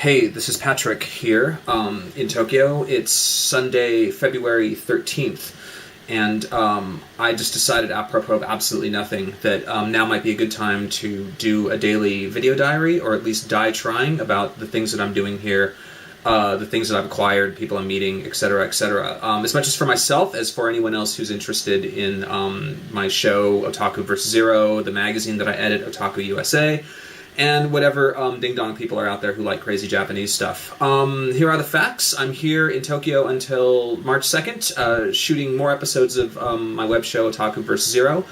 Hey, this is Patrick here in Tokyo. It's Sunday, February 13th, and I just decided, apropos of absolutely nothing, that now might be a good time to do a daily video diary, or at least die trying about the things that I'm doing here, the things that I've acquired, people I'm meeting, etc., etc. As much as for myself as for anyone else who's interested in my show, Otaku vs. Zero, the magazine that I edit, Otaku USA, and whatever ding-dong people are out there who like crazy Japanese stuff. Here are the facts. I'm here in Tokyo until March 2nd, shooting more episodes of my web show, Otaku vs. Zero.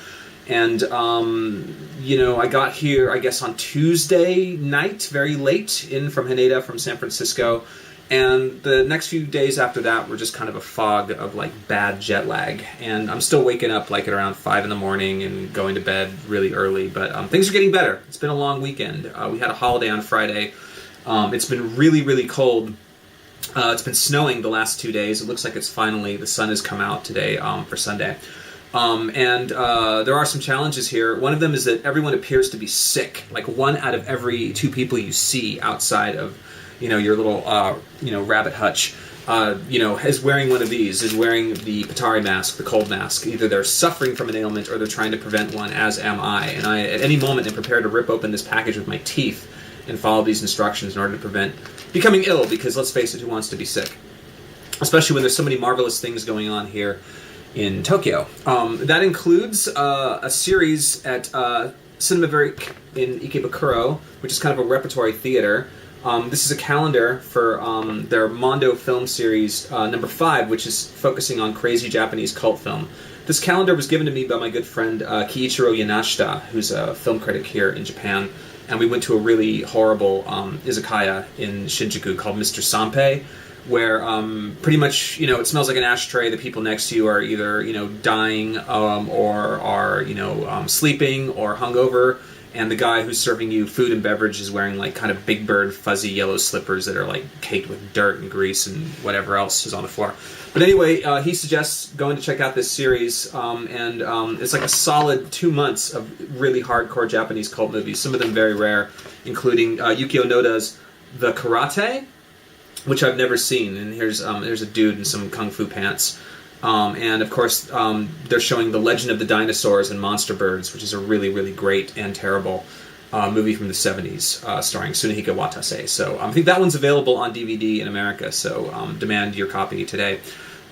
And, I got here, I guess, on Tuesday night, very late, in from Haneda, from San Francisco. And the next few days after that were just kind of a fog of, bad jet lag. And I'm still waking up, at around 5 in the morning and going to bed really early. But things are getting better. It's been a long weekend. We had a holiday on Friday. It's been really, really cold. It's been snowing the last 2 days. It looks like it's finally, the sun has come out today for Sunday. And there are some challenges here. One of them is that everyone appears to be sick. Like 1 out of every 2 people you see outside of your little, rabbit hutch, is wearing one of these, is wearing the Patari mask, the cold mask. Either they're suffering from an ailment or they're trying to prevent one, as am I. And I, at any moment, am prepared to rip open this package with my teeth and follow these instructions in order to prevent becoming ill, because let's face it, who wants to be sick? Especially when there's so many marvelous things going on here in Tokyo. That includes a series at Cinema Veric in Ikebukuro, which is kind of a repertory theater. This is a calendar for their Mondo film series number 5, which is focusing on crazy Japanese cult film. This calendar was given to me by my good friend Kiichiro Yanashita, who's a film critic here in Japan, and we went to a really horrible izakaya in Shinjuku called Mr. Sanpei, where pretty much, it smells like an ashtray. The people next to you are either, dying or are, sleeping or hungover. And the guy who's serving you food and beverage is wearing, kind of Big Bird fuzzy yellow slippers that are, caked with dirt and grease and whatever else is on the floor. But anyway, he suggests going to check out this series, and it's a solid 2 months of really hardcore Japanese cult movies, some of them very rare, including Yukio Noda's The Karate, which I've never seen, and here's a dude in some kung fu pants. And of course, they're showing The Legend of the Dinosaurs and Monster Birds, which is a really, really great and terrible movie from the 70s, starring Sunehiko Watase. So I think that one's available on DVD in America, so demand your copy today.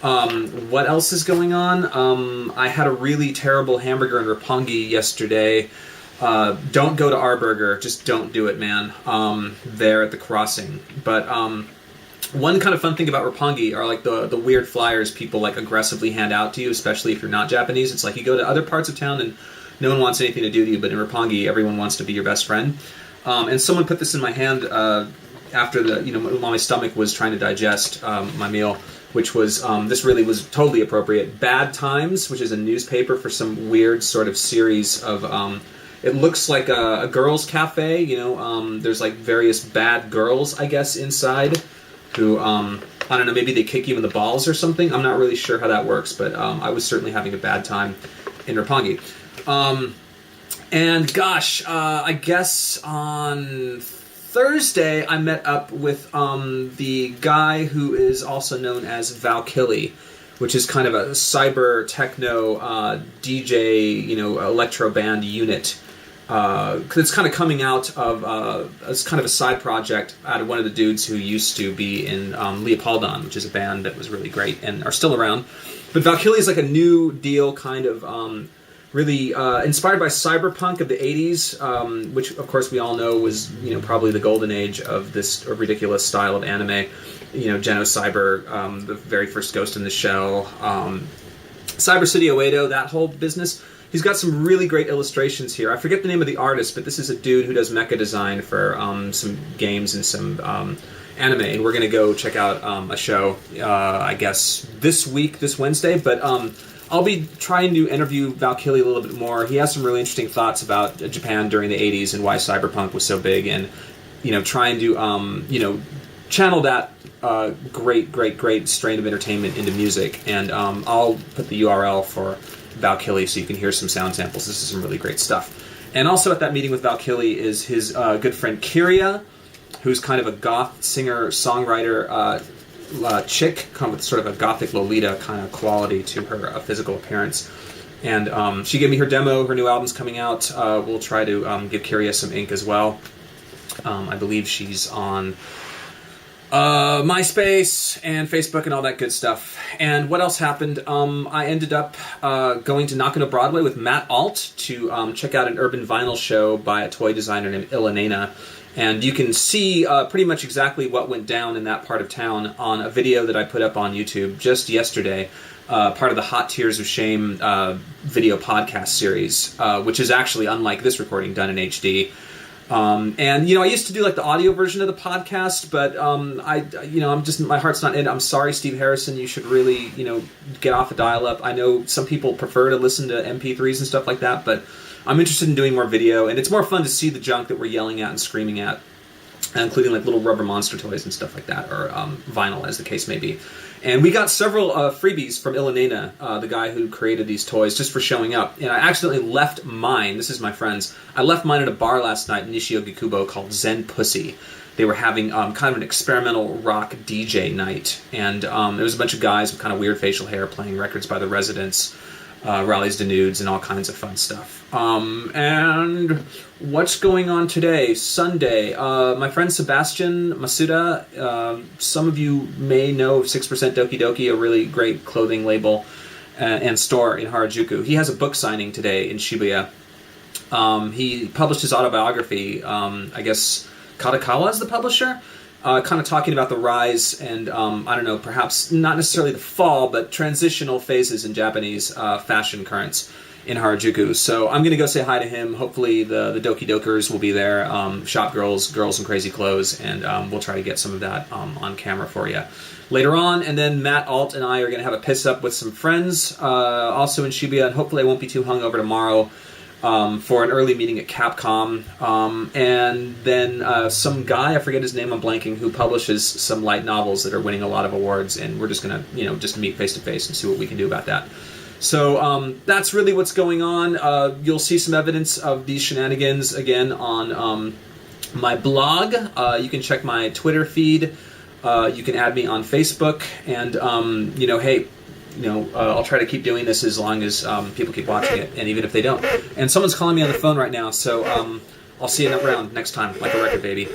What else is going on? I had a really terrible hamburger in Roppongi yesterday. Don't go to our burger. Just don't do it, man. There at the crossing. But one kind of fun thing about Roppongi are the weird flyers people aggressively hand out to you, especially if you're not Japanese. It's you go to other parts of town and no one wants anything to do to you, but in Roppongi everyone wants to be your best friend. And someone put this in my hand after while my stomach was trying to digest my meal, which was this really was totally appropriate. Bad Times, which is a newspaper for some weird sort of series of it looks like a girls' cafe. There's various bad girls, I guess, inside, who, I don't know, maybe they kick you in the balls or something. I'm not really sure how that works, but I was certainly having a bad time in Roppongi. And gosh, I guess on Thursday I met up with the guy who is also known as Valkylie, which is kind of a cyber techno DJ, electro band unit. It's kind of coming out of it's kind of a side project out of one of the dudes who used to be in Leopoldon, which is a band that was really great and are still around. But Valkylie is a new deal, kind of really inspired by cyberpunk of the 80s, which of course we all know was probably the golden age of this ridiculous style of anime. Genocyber, the very first Ghost in the Shell, Cyber City Oedo, that whole business. He's got some really great illustrations here. I forget the name of the artist, but this is a dude who does mecha design for some games and some anime. And we're going to go check out a show, I guess, this Wednesday. But I'll be trying to interview Valkylie a little bit more. He has some really interesting thoughts about Japan during the 80s and why cyberpunk was so big. And, trying to, channel that great strain of entertainment into music. And I'll put the URL for Valkylie so you can hear some sound samples. This is some really great stuff. And also at that meeting with Valkylie is his good friend Kiria, who's kind of a goth singer-songwriter chick, kind of with sort of a gothic Lolita kind of quality to her physical appearance. And she gave me her demo. Her new album's coming out. We'll try to give Kyria some ink as well. I believe she's on MySpace and Facebook and all that good stuff. And what else happened? I ended up going to Nakano Broadway with Matt Alt to check out an urban vinyl show by a toy designer named Ilanena. And you can see pretty much exactly what went down in that part of town on a video that I put up on YouTube just yesterday, part of the Hot Tears of Shame video podcast series, which is actually, unlike this recording, done in HD. And, you know, I used to do like the audio version of the podcast, but I'm just, my heart's not in it. I'm sorry, Steve Harrison, you should really, you know, get off a dial-up. I know some people prefer to listen to MP3s and stuff like that, but I'm interested in doing more video, and it's more fun to see the junk that we're yelling at and screaming at, including like little rubber monster toys and stuff like that, or vinyl, as the case may be. And we got several freebies from Ilanena, the guy who created these toys, just for showing up. And I accidentally left mine. This is my friend's. I left mine at a bar last night in Nishio-Gikubo called Zen Pussy. They were having kind of an experimental rock DJ night. And there was a bunch of guys with kind of weird facial hair playing records by the Residents, Rallies to Nudes, and all kinds of fun stuff. And what's going on today? Sunday. My friend Sebastian Masuda, some of you may know of 6% Doki Doki, a really great clothing label and store in Harajuku. He has a book signing today in Shibuya. He published his autobiography. I guess Kadokawa is the publisher. Kind of talking about the rise and, I don't know, perhaps not necessarily the fall, but transitional phases in Japanese fashion currents in Harajuku. So I'm going to go say hi to him. Hopefully the Doki Dokers will be there, shop girls in crazy clothes, and we'll try to get some of that on camera for you later on. And then Matt Alt and I are going to have a piss up with some friends also in Shibuya, and hopefully I won't be too hungover tomorrow. For an early meeting at Capcom, and then some guy, I forget his name, I'm blanking, who publishes some light novels that are winning a lot of awards, and we're just gonna, just meet face to face and see what we can do about that. So that's really what's going on. You'll see some evidence of these shenanigans again on my blog. You can check my Twitter feed. You can add me on Facebook, and hey. I'll try to keep doing this as long as people keep watching it, and even if they don't. And someone's calling me on the phone right now, so I'll see you around next time, like a record, baby.